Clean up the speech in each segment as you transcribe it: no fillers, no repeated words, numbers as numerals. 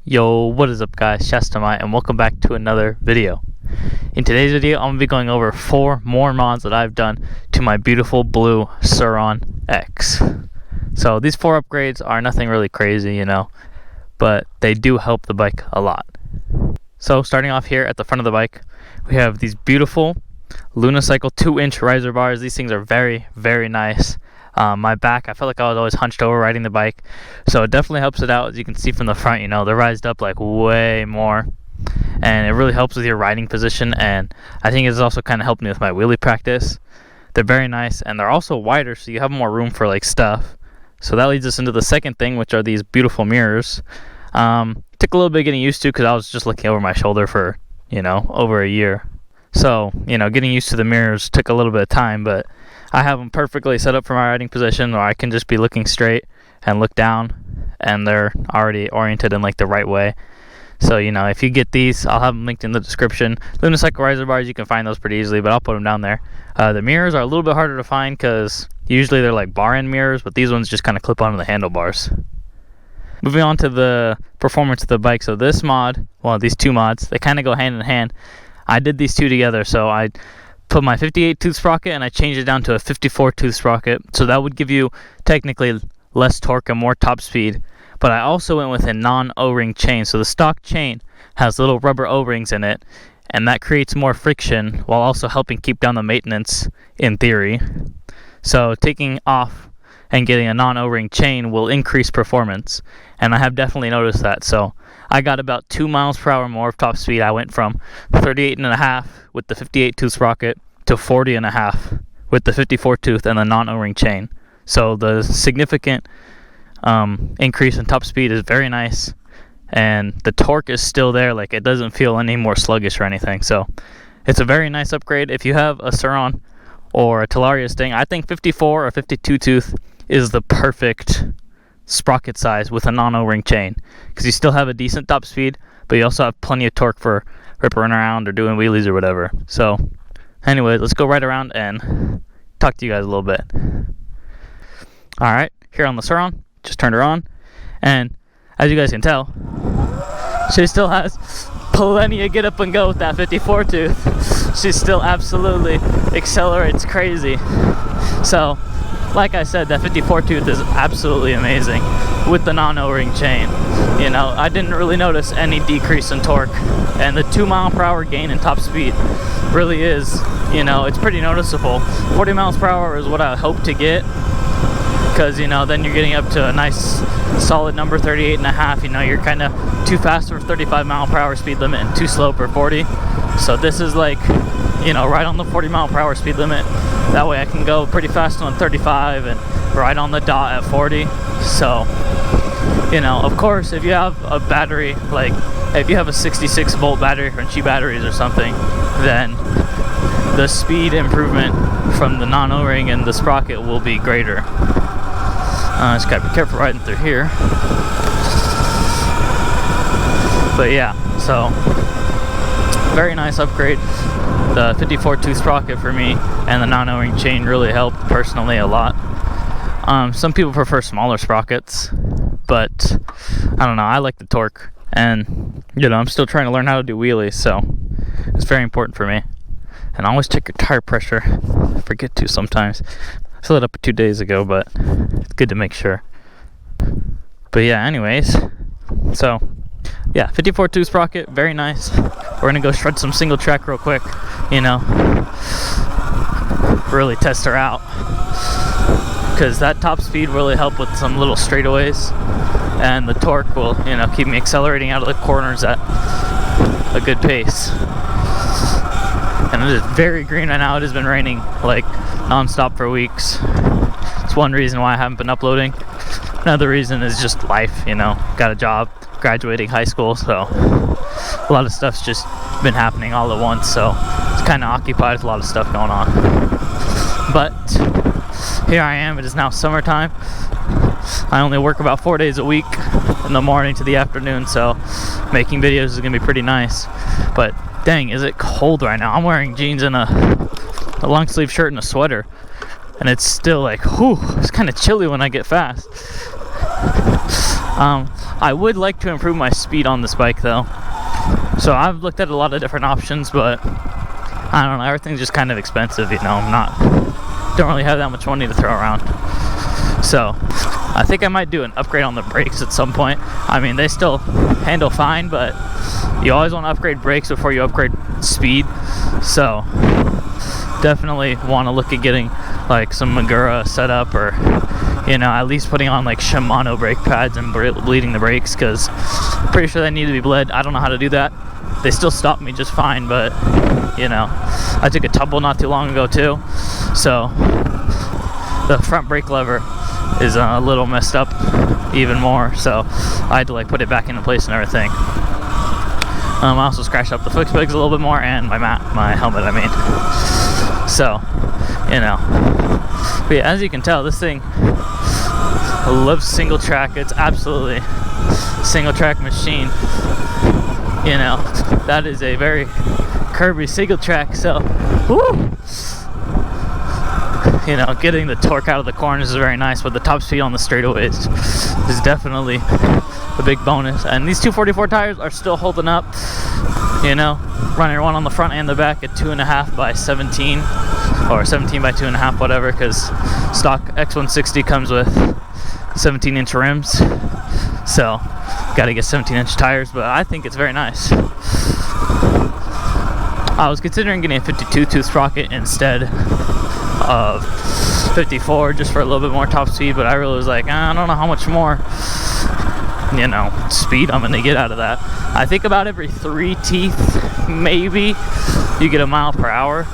Yo, what is up guys, Shastamite, and welcome back to another video. In today's video, I'm going to be going over 4 more mods that I've done to my beautiful blue SurRon X. So these 4 upgrades are nothing really crazy, but they do help the bike a lot. So starting off here at the front of the bike, we have these beautiful Lunicycle 2-inch riser bars. These things are very, very nice. My back, I felt like I was always hunched over riding the bike, so it definitely helps it out. As you can see from the front, they're rised up like way more, and it really helps with your riding position, and I think it's also kind of helped me with my wheelie practice. They're very nice, and they're also wider, so you have more room for like stuff. So that leads us into the second thing, which are these beautiful mirrors. Took a little bit getting used to because I was just looking over my shoulder for over a year, so getting used to the mirrors took a little bit of time, but I have them perfectly set up for my riding position where I can just be looking straight and look down, and they're already oriented in like the right way. So if you get these, I'll have them linked in the description. Lunicycle riser bars, you can find those pretty easily, but I'll put them down there. The mirrors are a little bit harder to find because usually they're like bar end mirrors, but these ones just kind of clip onto the handlebars. Moving on to the performance of the bike. So this mod, well, these 2 mods, they kind of go hand in hand. I did these 2 together, so I put my 58 tooth sprocket and I changed it down to a 54 tooth sprocket, so that would give you technically less torque and more top speed. But I also went with a non O-ring chain, so the stock chain has little rubber O-rings in it, and that creates more friction while also helping keep down the maintenance in theory. So taking off and getting a non O-ring chain will increase performance, and I have definitely noticed that. So I got about 2 miles per hour more of top speed. I went from 38.5 with the 58 tooth sprocket to 40.5 with the 54 tooth and the non O-ring chain. So the significant increase in top speed is very nice, and the torque is still there. Like, it doesn't feel any more sluggish or anything. So it's a very nice upgrade. If you have a SurRon or a Talaria Sting, I think 54 or 52 tooth is the perfect sprocket size with a non O-ring chain, because you still have a decent top speed, but you also have plenty of torque for ripping around or doing wheelies or whatever. So anyway, let's go right around and talk to you guys a little bit. Alright, here on the SurRon, just turned her on, and as you guys can tell, she still has plenty of get up and go with that 54 tooth. She still absolutely accelerates crazy. So like I said, that 54 tooth is absolutely amazing with the non O-ring chain. I didn't really notice any decrease in torque, and the 2 mile per hour gain in top speed really is, it's pretty noticeable. 40 miles per hour is what I hope to get, because then you're getting up to a nice solid number, 38.5. You're kind of too fast for 35 mile per hour speed limit and too slow for 40. So this is like, right on the 40 mile per hour speed limit. That way I can go pretty fast on 35 and right on the dot at 40. So of course, if you have a battery, like if you have a 66 volt battery from Qi batteries or something, then the speed improvement from the non O-ring and the sprocket will be greater. Just gotta be careful riding through here. But yeah, so very nice upgrade. The 54 tooth sprocket for me and the non O-ring chain really helped personally a lot. Some people prefer smaller sprockets, but I don't know, I like the torque, and I'm still trying to learn how to do wheelies, so it's very important for me. And always check your tire pressure. I forget to sometimes. I filled it up 2 days ago, but it's good to make sure. But yeah, anyways, so yeah, 54 tooth sprocket, very nice. We're gonna go shred some single track real quick, really test her out, because that top speed really helped with some little straightaways, and the torque will keep me accelerating out of the corners at a good pace. And it is very green right now. It has been raining like non-stop for weeks. It's one reason why I haven't been uploading. Another reason is just life, got a job, graduating high school, so a lot of stuff's just been happening all at once, so it's kind of occupied with a lot of stuff going on. But here I am. It is now summertime. I only work about 4 days a week in the morning to the afternoon, so making videos is gonna be pretty nice. But dang, is it cold right now. I'm wearing jeans and a long sleeve shirt and a sweater, and it's still like, whew, it's kind of chilly when I get fast. I would like to improve my speed on this bike though. So I've looked at a lot of different options, but I don't know, everything's just kind of expensive, you know. Don't really have that much money to throw around. So I think I might do an upgrade on the brakes at some point. I mean, they still handle fine, but you always want to upgrade brakes before you upgrade speed. So definitely want to look at getting like some Magura set up, or you know, at least putting on like Shimano brake pads and bleeding the brakes, because I'm pretty sure they need to be bled. I don't know how to do that. They still stop me just fine, but you know, I took a tumble not too long ago too, so the front brake lever is a little messed up even more, so I had to like put it back into place and everything. I also scratched up the foot pegs a little bit more, and my helmet, I mean. So, you know, but yeah, as you can tell, this thing loves single track. It's absolutely single track machine. You know, that is a very curvy single track, so woo! You know, getting the torque out of the corners is very nice, but the top speed on the straightaways is definitely a big bonus. And these 244 tires are still holding up, you know, running one on the front and the back at 2.5 by 17 or 17 by 2.5, whatever, because stock X160 comes with 17-inch rims, so got to get 17-inch tires, but I think it's very nice. I was considering getting a 52-tooth sprocket instead of 54 just for a little bit more top speed, but I really was like, I don't know how much more, you know, speed I'm gonna get out of that. I think about every 3 teeth maybe you get a mile per hour,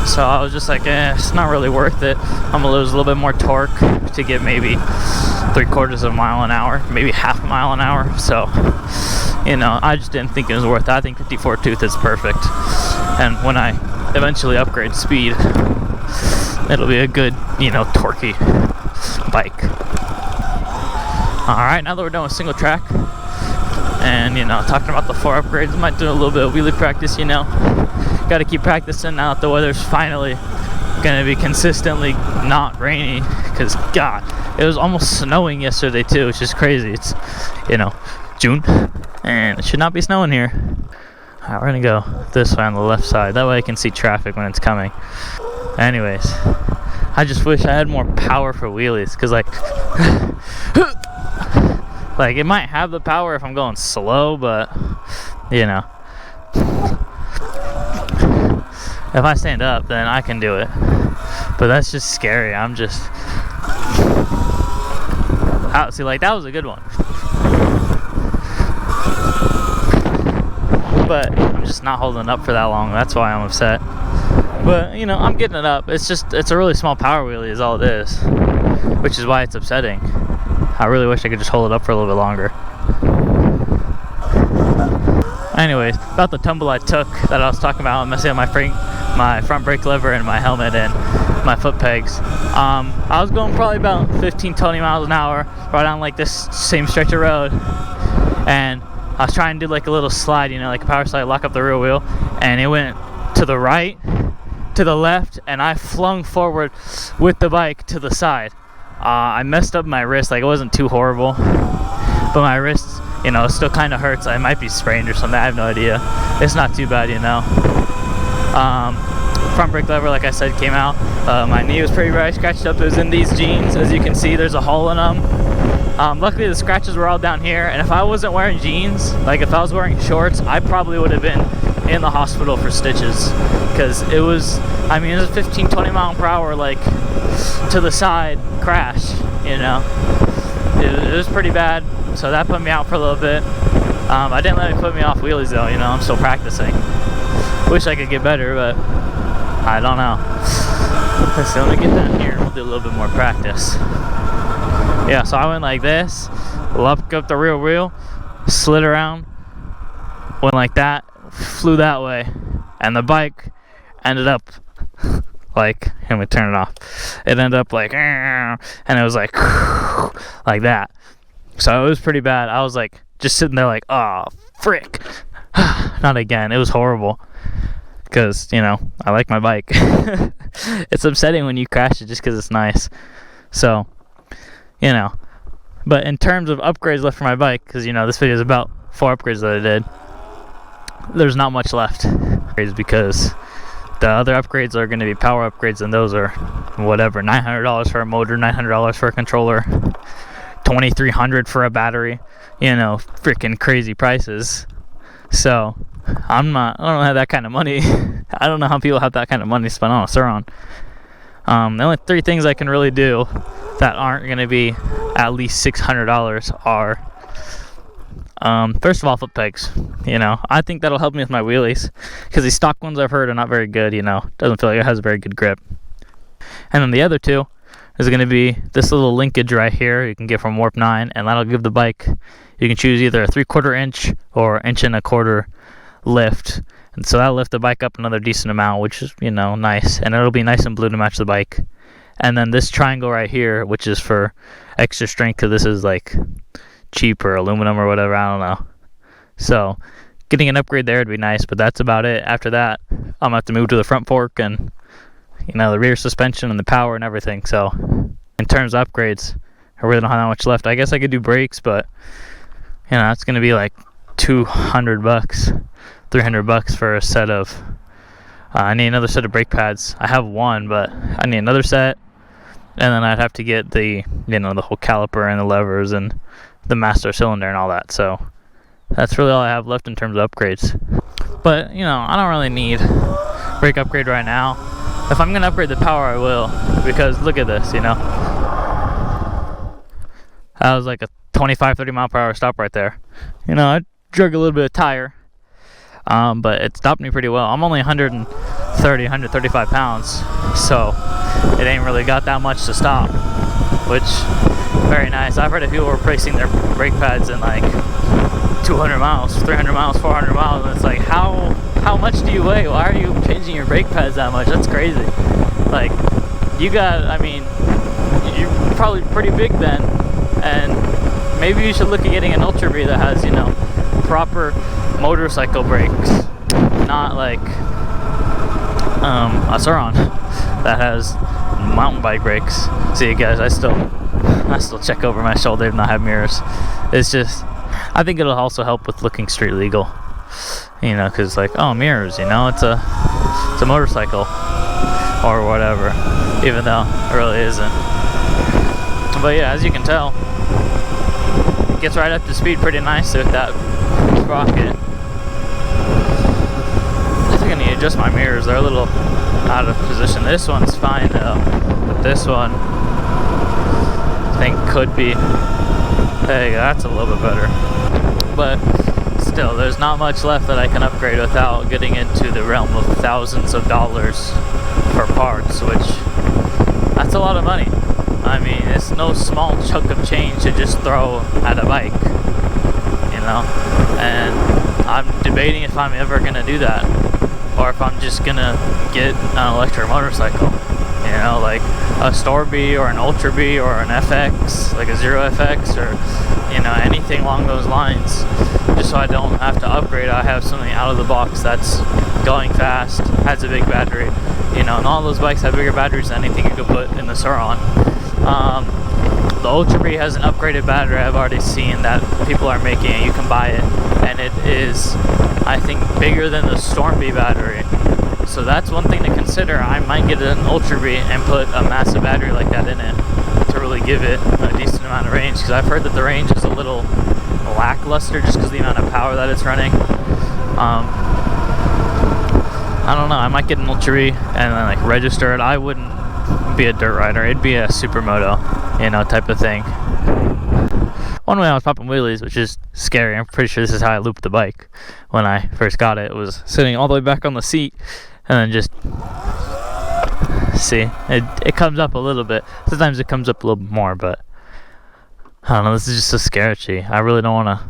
so I was just like, it's not really worth it. I'm gonna lose a little bit more torque to get maybe 3/4 of a mile an hour, maybe half a mile an hour. So, you know, I just didn't think it was worth it. I think 54 tooth is perfect, and when I eventually upgrade speed, it'll be a good, you know, torquey bike. Alright, now that we're done with single track and, you know, talking about the 4 upgrades, I might do a little bit of wheelie practice, you know. Got to keep practicing now that the weather's finally going to be consistently not rainy, because God, it was almost snowing yesterday too, which is crazy. It's, you know, June and it should not be snowing here. Alright, we're gonna go this way on the left side, that way I can see traffic when it's coming. Anyways, I just wish I had more power for wheelies, because like like it might have the power if I'm going slow, but you know, if I stand up then I can do it, but that's just scary. I'm just out. See, like that was a good one, but I'm just not holding up for that long. That's why I'm upset. But, you know, I'm getting it up. It's just, it's a really small power wheelie is all it is, which is why it's upsetting. I really wish I could just hold it up for a little bit longer. Anyways, about the tumble I took that I was talking about, I'm messing up my front brake lever and my helmet and my foot pegs. I was going probably about 15-20 miles an hour right on like this same stretch of road, and I was trying to do like a little slide, you know, like a power slide, lock up the rear wheel, and it went to the right, to the left, and I flung forward with the bike to the side. I messed up my wrist. Like, it wasn't too horrible, but my wrist, you know, still kind of hurts. I might be sprained or something, I have no idea. It's not too bad, you know. Front brake lever, like I said, came out. My knee was pretty bad, scratched up. It was in these jeans. As you can see, there's a hole in them. Luckily the scratches were all down here, and if I wasn't wearing jeans, like if I was wearing shorts, I probably would have been in the hospital for stitches, because it was, I mean, it was a 15-20 mile per hour, like, to the side crash, you know. It was pretty bad, so that put me out for a little bit. I didn't let it put me off wheelies though, you know. I'm still practicing. Wish I could get better, but I don't know. Let's see, let me get down here, we'll do a little bit more practice. Yeah, so I went like this, locked up the rear wheel, slid around, went like that, flew that way, and the bike ended up like, let me turn it off. It ended up like, and it was like that. So it was pretty bad. I was like just sitting there like, oh frick, not again. It was horrible, because, you know, I like my bike. It's upsetting when you crash it just because it's nice. So, you know, But in terms of upgrades left for my bike, because you know this video is about 4 upgrades that I did, there's not much left. Because the other upgrades are going to be power upgrades, and those are whatever, $900 for a motor, $900 for a controller, $2,300 for a battery. You know, freaking crazy prices. So I don't have that kind of money. I don't know how people have that kind of money spent on a SurRon. The only 3 things I can really do that aren't going to be at least $600 are, first of all, foot pegs. You know, I think that'll help me with my wheelies, because these stock ones I've heard are not very good. You know, doesn't feel like it has a very good grip. And then the other 2 is going to be this little linkage right here you can get from Warp 9, and that'll give the bike, you can choose either a 3/4 inch or 1.25 inch lift, and so that'll lift the bike up another decent amount, which is, you know, nice, and it'll be nice and blue to match the bike. And then this triangle right here, which is for extra strength, because this is like cheap or aluminum or whatever, I don't know. So getting an upgrade there would be nice, but that's about it. After that, I'm gonna have to move to the front fork and, you know, the rear suspension and the power and everything. So in terms of upgrades, I really don't have that much left. I guess I could do brakes, but you know, that's gonna be like $200, $300 for a set of I need another set of brake pads. I have one, but I need another set, and then I'd have to get the, you know, the whole caliper and the levers and the master cylinder and all that. So that's really all I have left in terms of upgrades. But you know, I don't really need brake upgrade right now. If I'm gonna upgrade the power, I will, because look at this, you know, that was like a 25-30 mile per hour stop right there. You know, I drug a little bit of tire, but it stopped me pretty well. I'm only 135 pounds, so it ain't really got that much to stop, which very nice. I've heard of people replacing their brake pads in like 200 miles, 300 miles, 400 miles, and it's like, how much do you weigh? Why are you changing your brake pads that much? That's crazy. Like, you got, I mean, you're probably pretty big then, and maybe you should look at getting an Ultra B that has, you know, proper motorcycle brakes, not like a SurRon that has mountain bike brakes. See, guys, I still check over my shoulder and not have mirrors. It's just, I think it'll also help with looking street legal, you know, because like, oh, mirrors, you know, it's a motorcycle or whatever, even though it really isn't. But yeah, as you can tell, it gets right up to speed pretty nicely with that sprocket. I think I need to adjust my mirrors. They're a little out of position. This one's fine though, but this one I think could be, hey, that's a little bit better. But still, there's not much left that I can upgrade without getting into the realm of thousands of dollars for parts, which, that's a lot of money. I mean, it's no small chunk of change to just throw at a bike, you know, and I'm debating if I'm ever gonna do that, or if I'm just gonna get an electric motorcycle, you know, like a Store B or an Ultra B or an FX, like a Zero FX, or, you know, anything along those lines, just so I don't have to upgrade. I have something out of the box that's going fast, has a big battery, you know, and all those bikes have bigger batteries than anything you could put in the SurRon. The Ultra B has an upgraded battery I've already seen that people are making, and you can buy it, and it is, I think, bigger than the Storm B battery. So that's one thing to consider. I might get an Ultra B and put a massive battery like that in it to really give it a decent amount of range, because I've heard that the range is a little lackluster just because of the amount of power that it's running. I don't know, I might get an Ultra B and then like register it. I wouldn't be a dirt rider, it'd be a supermoto, you know, type of thing. One way I was popping wheelies, which is scary, I'm pretty sure this is how I looped the bike when I first got it, was sitting all the way back on the seat and then just, see, it comes up a little bit. Sometimes it comes up a little bit more, but I don't know, this is just so sketchy. I really don't want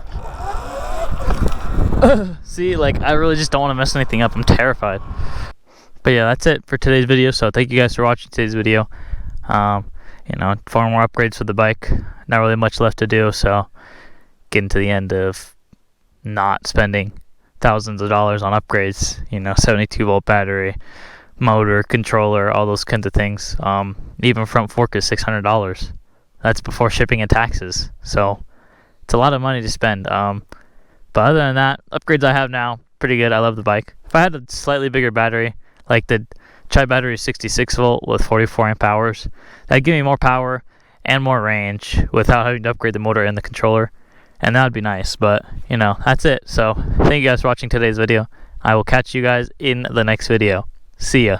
to see, like, I really just don't want to mess anything up. I'm terrified. But yeah, that's it for today's video. So thank you guys for watching today's video. You know, 4 more upgrades for the bike. Not really much left to do, so getting to the end of not spending thousands of dollars on upgrades. You know, 72-volt battery, motor, controller, all those kinds of things. Even front fork is $600. That's before shipping and taxes. So it's a lot of money to spend. But other than that, upgrades I have now, pretty good. I love the bike. If I had a slightly bigger battery, like the Chai battery is 66 volt with 44 amp hours, that'd give me more power and more range without having to upgrade the motor and the controller, and that would be nice. But you know, that's it. So thank you guys for watching today's video. I will catch you guys in the next video. See ya.